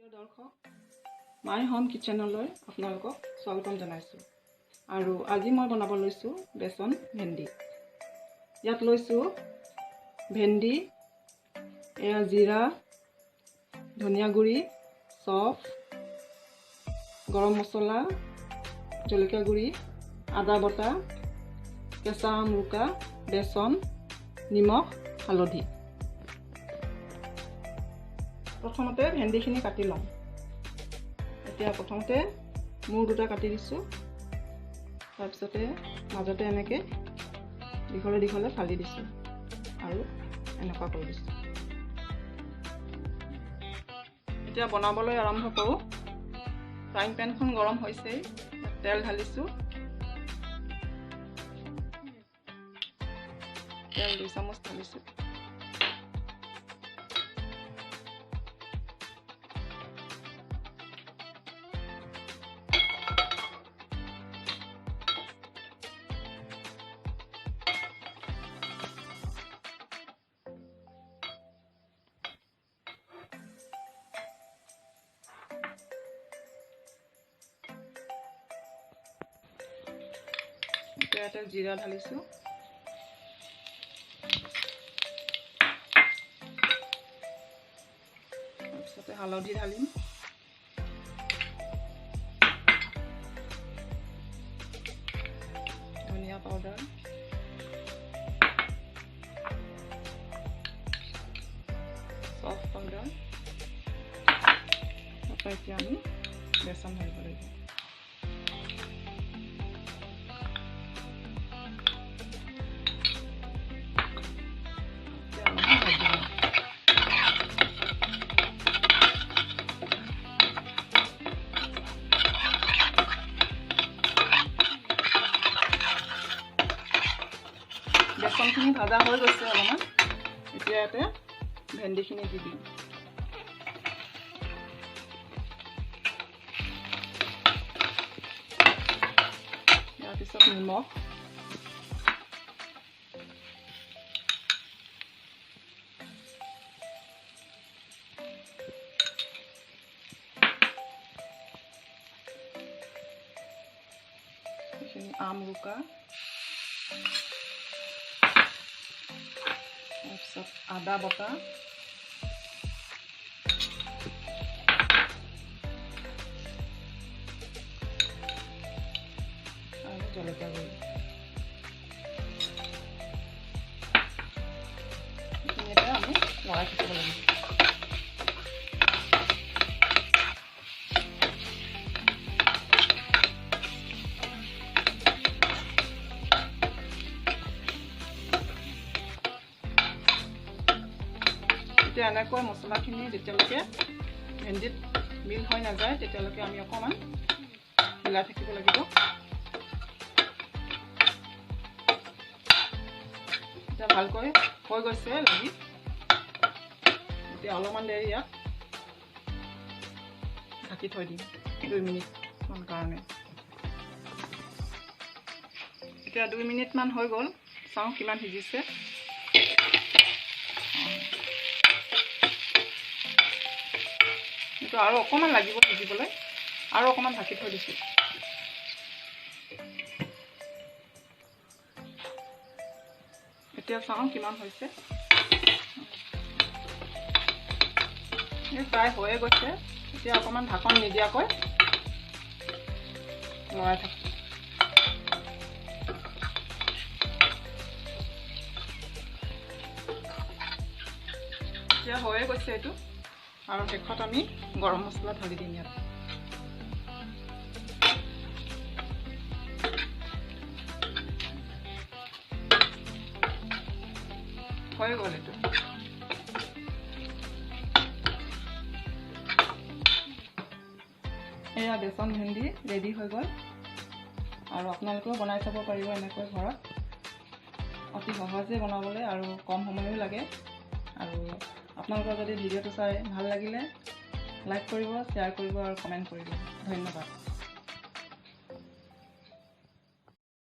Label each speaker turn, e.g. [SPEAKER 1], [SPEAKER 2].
[SPEAKER 1] প্ৰিয় দৰ্শক, my home কিচেনলৈ আপোনালোকক স্বাগতম জনাইছোঁ। আৰু আজি মই বনাব লৈছোঁ বেচন ভেন্দি। ইয়াত লৈছোঁ ভেন্দি, এয়া জিৰা, ধনিয়া গুড়ি, চফ, গৰম মছলা, জলকীয়া গুড়ি, আদা বটা, কেঁচা আম ৰুকা, বেচন, নিমখ, হালধি। প্ৰথমতে ভেন্দিখিনি কাটি লওঁ। এতিয়া প্ৰথমতে মূৰ দুটা কাটি দিছোঁ, তাৰপিছতে মাজতে এনেকৈ দীঘলে দীঘলে ফালি দিছোঁ আৰু এনেকুৱা কৰি দিছোঁ। এতিয়া বনাবলৈ আৰম্ভ কৰোঁ। ফ্ৰাইং পেনখন গৰম হৈছেই, তেল ঢালিছোঁ। তেল 2 চামুচ ঢালিছোঁ। ইয়াতে জিৰা ঢালিছোঁ। তাৰপিছতে হালধি ঢালিম। ধনিয়া পাউডাৰ, চফ পাউডাৰ। তাৰপৰা এতিয়া আমি বেচন ঢালিব লাগিব। বেচনখিনি ভাজা হৈ গৈছে অলপমান। এতিয়া ইয়াতে ভেন্দিখিনি দি দিম। ইয়াৰ পিছত নিমখ, এইখিনি আম ৰুকা, তাৰপিছত আদা বটা, আৰু জলকীয়া গুড়ি। এইখিনিতে আমি লৰাই থাকিব লাগিব। এতিয়া এনেকৈ মছলাখিনি যেতিয়ালৈকে ভেন্দিত মিল হৈ নাযায় তেতিয়ালৈকে আমি অকণমান মিলাই থাকিব লাগিব। এতিয়া ভালকৈ হৈ গৈছে লাগি। এতিয়া অলপমান দেৰি ইয়াত ঢাকি থৈ দিম 2 মিনিটমান কাৰণে। এতিয়া 2 মিনিটমান হৈ গ'ল, চাওঁ কিমান সিজিছে। কিন্তু আৰু অকণমান লাগিব সিজিবলৈ, আৰু অকণমান ঢাকি থৈ দিছোঁ। এতিয়া চাওঁ কিমান হৈছে। প্ৰায় হৈয়ে গৈছে। এতিয়া অকণমান ঢাকন নিদিয়াকৈ লৰাই থাকোঁ। এতিয়া হৈয়ে গৈছে এইটো। আৰু শেষত আমি গৰম মছলা ঢালি দিম ইয়াত। হৈ গ'ল এইটো। এয়া বেচন ভেন্দি ৰেডি হৈ গ'ল। আৰু আপোনালোকেও বনাই চাব পাৰিব এনেকৈ ঘৰত। অতি সহজে বনাবলৈ আৰু কম সময়ো লাগে। আৰু আপোনালোকৰ যদি ভিডিঅ'টো চাই ভাল লাগিলে লাইক কৰিব, শ্বেয়াৰ কৰিব আৰু কমেণ্ট কৰিব। ধন্যবাদ।